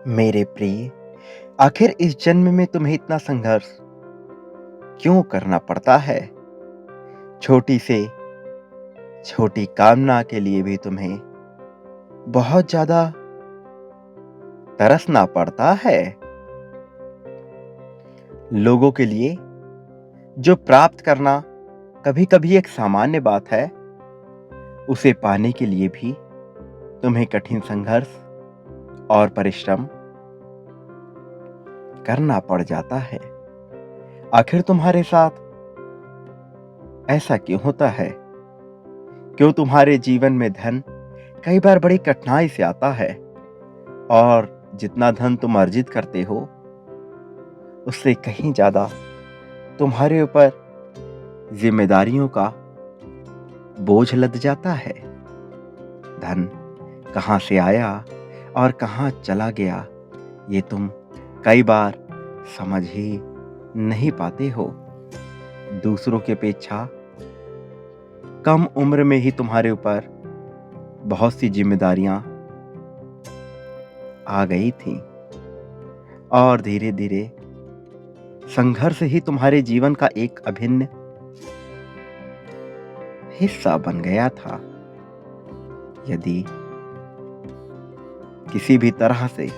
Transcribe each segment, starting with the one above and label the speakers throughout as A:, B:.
A: मेरे प्रिय, आखिर इस जन्म में तुम्हें इतना संघर्ष क्यों करना पड़ता है? छोटी से छोटी कामना के लिए भी तुम्हें बहुत ज़्यादा तरसना पड़ता है। लोगों के लिए जो प्राप्त करना कभी-कभी एक सामान्य बात है, उसे पाने के लिए भी तुम्हें कठिन संघर्ष और परिश्रम करना पड़ जाता है। आखिर तुम्हारे साथ ऐसा क्यों होता है? क्यों तुम्हारे जीवन में धन कई बार बड़ी कठिनाई से आता है और जितना धन तुम अर्जित करते हो, उससे कहीं ज़्यादा तुम्हारे ऊपर जिम्मेदारियों का बोझ लद जाता है। धन कहाँ से आया और कहाँ चला गया, ये तुम कई बार समझ ही नहीं पाते हो। दूसरों की अपेक्षा कम उम्र में ही तुम्हारे ऊपर बहुत सी जिम्मेदारियां आ गई थीं और धीरे-धीरे संघर्ष ही तुम्हारे जीवन का एक अभिन्न हिस्सा बन गया था। यदि किसी भी तरह से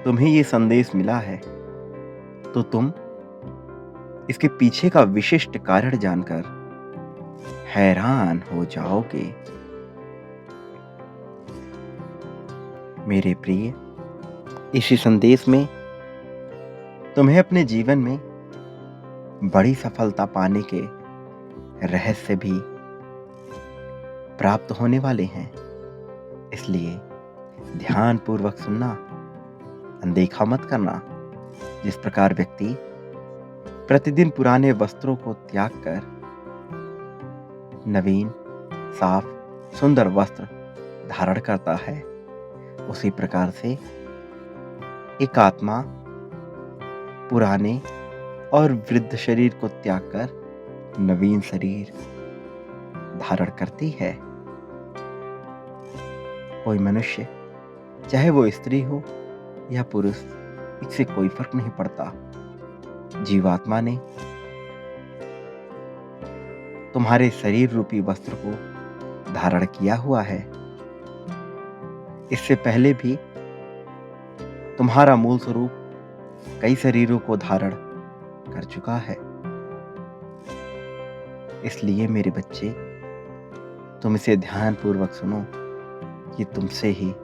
A: तुम्हें ये संदेश मिला है, तो तुम इसके पीछे का विशिष्ट कारण जानकर हैरान हो जाओगे। मेरे प्रिय, इसी संदेश में तुम्हें अपने जीवन में बड़ी सफलता पाने के रहस्य भी प्राप्त होने वाले हैं। इसलिए ध्यानपूर्वक सुनना, अनदेखा मत करना। जिस प्रकार व्यक्ति प्रतिदिन पुराने वस्त्रों को त्याग कर नवीन, साफ, सुंदर वस्त्र धारण करता है, उसी प्रकार से एक आत्मा पुराने और वृद्ध शरीर को त्याग कर नवीन शरीर धारण करती है। कोई मनुष्य, चाहे वो स्त्री हो या पुरुष, इससे कोई फर्क नहीं पड़ता। जीवात्मा ने तुम्हारे शरीर रूपी वस्त्र को धारण किया हुआ है। इससे पहले भी तुम्हारा मूल स्वरूप कई शरीरों को धारण कर चुका है। इसलिए मेरे बच्चे, तुम इसे ध्यानपूर्वक सुनो। ये तुमसे ही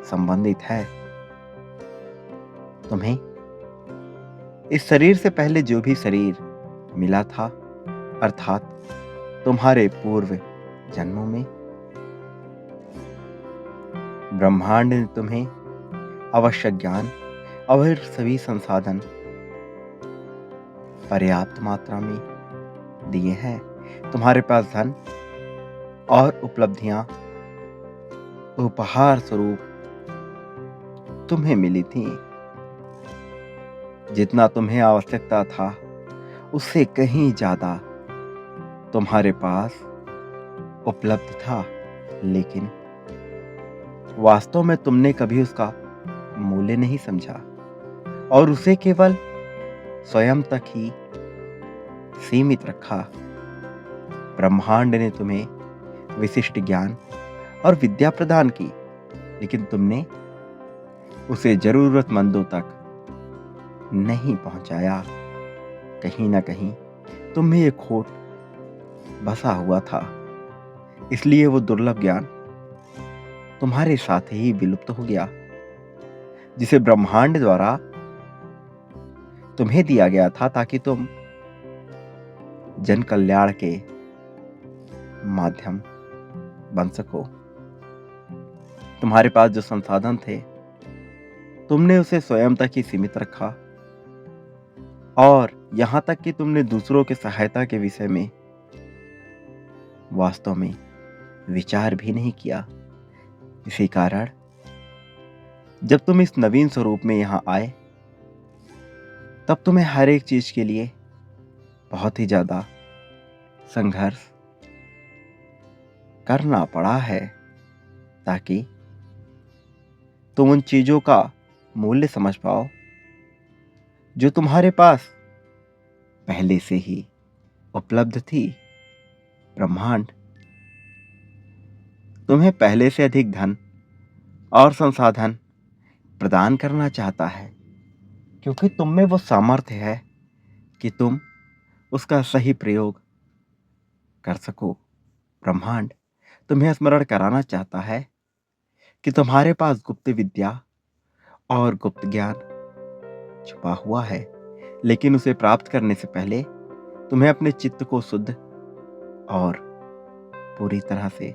A: संबंधित है। तुम्हें इस शरीर से पहले जो भी शरीर मिला था, अर्थात तुम्हारे पूर्व जन्मों में, ब्रह्मांड ने तुम्हें आवश्यक ज्ञान और सभी संसाधन पर्याप्त मात्रा में दिए हैं। तुम्हारे पास धन और उपलब्धियां उपहार स्वरूप तुम्हें मिली थी। जितना तुम्हें आवश्यकता था, उससे कहीं ज्यादा तुम्हारे पास उपलब्ध था, लेकिन वास्तव में तुमने कभी उसका मूल्य नहीं समझा और उसे केवल स्वयं तक ही सीमित रखा। ब्रह्मांड ने तुम्हें विशिष्ट ज्ञान और विद्या प्रदान की, लेकिन तुमने उसे जरूरतमंदों तक नहीं पहुंचाया। कहीं ना कहीं तुम में एक खोट बसा हुआ था। इसलिए वो दुर्लभ ज्ञान तुम्हारे साथ ही विलुप्त हो गया, जिसे ब्रह्मांड द्वारा तुम्हें दिया गया था, ताकि तुम जन कल्याण के माध्यम बन सको। तुम्हारे पास जो संसाधन थे, तुमने उसे स्वयं तक ही सीमित रखा और यहां तक कि तुमने दूसरों की सहायता के विषय में वास्तव में विचार भी नहीं किया। इसी कारण जब तुम इस नवीन स्वरूप में यहां आए, तब तुम्हें हर एक चीज के लिए बहुत ही ज्यादा संघर्ष करना पड़ा है, ताकि तुम उन चीजों का मूल्य समझ पाओ जो तुम्हारे पास पहले से ही उपलब्ध थी। ब्रह्मांड तुम्हें पहले से अधिक धन और संसाधन प्रदान करना चाहता है, क्योंकि तुम में वो सामर्थ्य है कि तुम उसका सही प्रयोग कर सको। ब्रह्मांड तुम्हें स्मरण कराना चाहता है कि तुम्हारे पास गुप्त विद्या और गुप्त ज्ञान छुपा हुआ है, लेकिन उसे प्राप्त करने से पहले तुम्हें अपने चित्त को शुद्ध और पूरी तरह से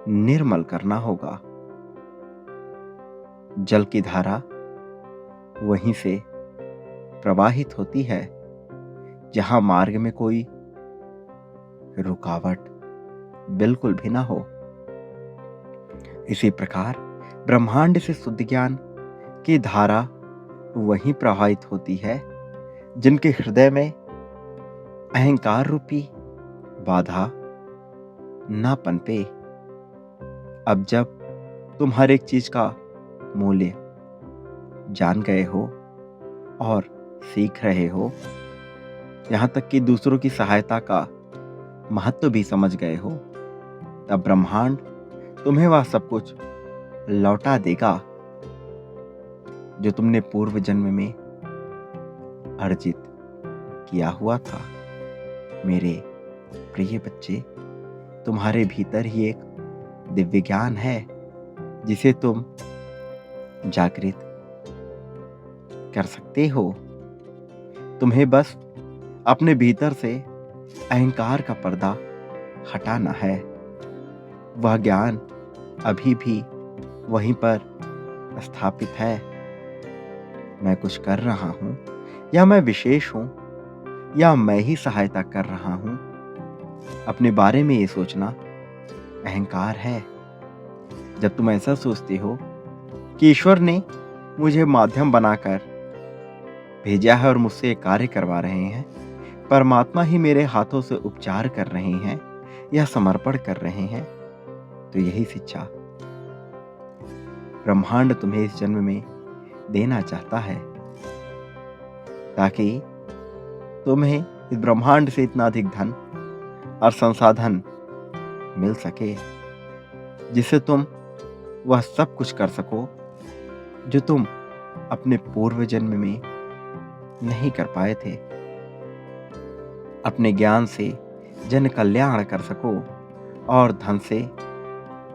A: निर्मल करना होगा। जल की धारा वहीं से प्रवाहित होती है जहां मार्ग में कोई रुकावट बिल्कुल भी ना हो। इसी प्रकार ब्रह्मांड से शुद्ध ज्ञान की धारा वहीं प्रवाहित होती है जिनके हृदय में अहंकार रूपी बाधा ना पनपे। अब जब तुम हर एक चीज का मूल्य जान गए हो और सीख रहे हो, यहां तक कि दूसरों की सहायता का महत्व भी समझ गए हो, तब ब्रह्मांड तुम्हें वह सब कुछ लौटा देगा जो तुमने पूर्व जन्म में अर्जित किया हुआ था। मेरे प्रिय बच्चे, तुम्हारे भीतर ही एक दिव्य ज्ञान है जिसे तुम जागृत कर सकते हो। तुम्हें बस अपने भीतर से अहंकार का पर्दा हटाना है। वह ज्ञान अभी भी वहीं पर स्थापित है। मैं कुछ कर रहा हूं या मैं विशेष हूं या मैं ही सहायता कर रहा हूं, अपने बारे में ये सोचना अहंकार है। जब तुम ऐसा सोचते हो कि ईश्वर ने मुझे माध्यम बनाकर भेजा है और मुझसे कार्य करवा रहे हैं, परमात्मा ही मेरे हाथों से उपचार कर रहे हैं या समर्पण कर रहे हैं, तो यही शिक्षा ब्रह्मांड तुम्हें इस जन्म में देना चाहता है, ताकि तुम्हें इस ब्रह्मांड से इतना अधिक धन और संसाधन मिल सके जिससे तुम वह सब कुछ कर सको जो तुम अपने पूर्व जन्म में नहीं कर पाए थे। अपने ज्ञान से जन कल्याण कर सको और धन से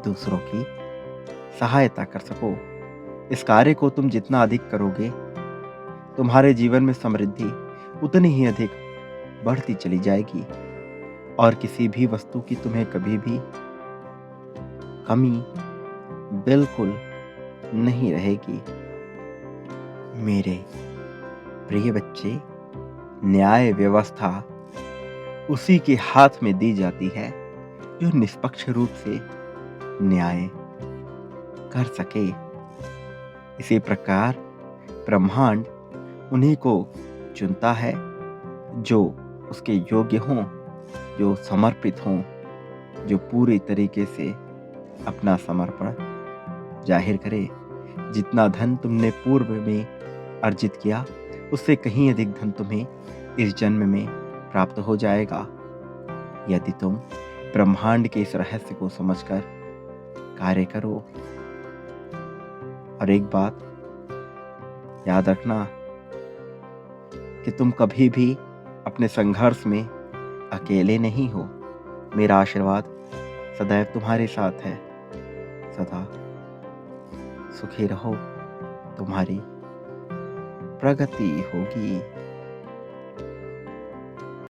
A: दूसरों की सहायता कर सको। इस कार्य को तुम जितना अधिक करोगे, तुम्हारे जीवन में समृद्धि उतनी ही अधिक बढ़ती चली जाएगी और किसी भी वस्तु की तुम्हें कभी भी कमी बिल्कुल नहीं रहेगी। मेरे प्रिय बच्चे, न्याय व्यवस्था उसी के हाथ में दी जाती है जो निष्पक्ष रूप से न्याय कर सके। इसी प्रकार ब्रह्मांड उन्हीं को चुनता है जो उसके योग्य हों, जो समर्पित हों, जो पूरी तरीके से अपना समर्पण जाहिर करे। जितना धन तुमने पूर्व में अर्जित किया, उससे कहीं अधिक धन तुम्हें इस जन्म में प्राप्त हो जाएगा, यदि तुम ब्रह्मांड के इस रहस्य को समझकर कार्य करो। और एक बात याद रखना कि तुम कभी भी अपने संघर्ष में अकेले नहीं हो। मेरा आशीर्वाद सदैव तुम्हारे साथ है। सदा सुखी रहो, तुम्हारी प्रगति होगी।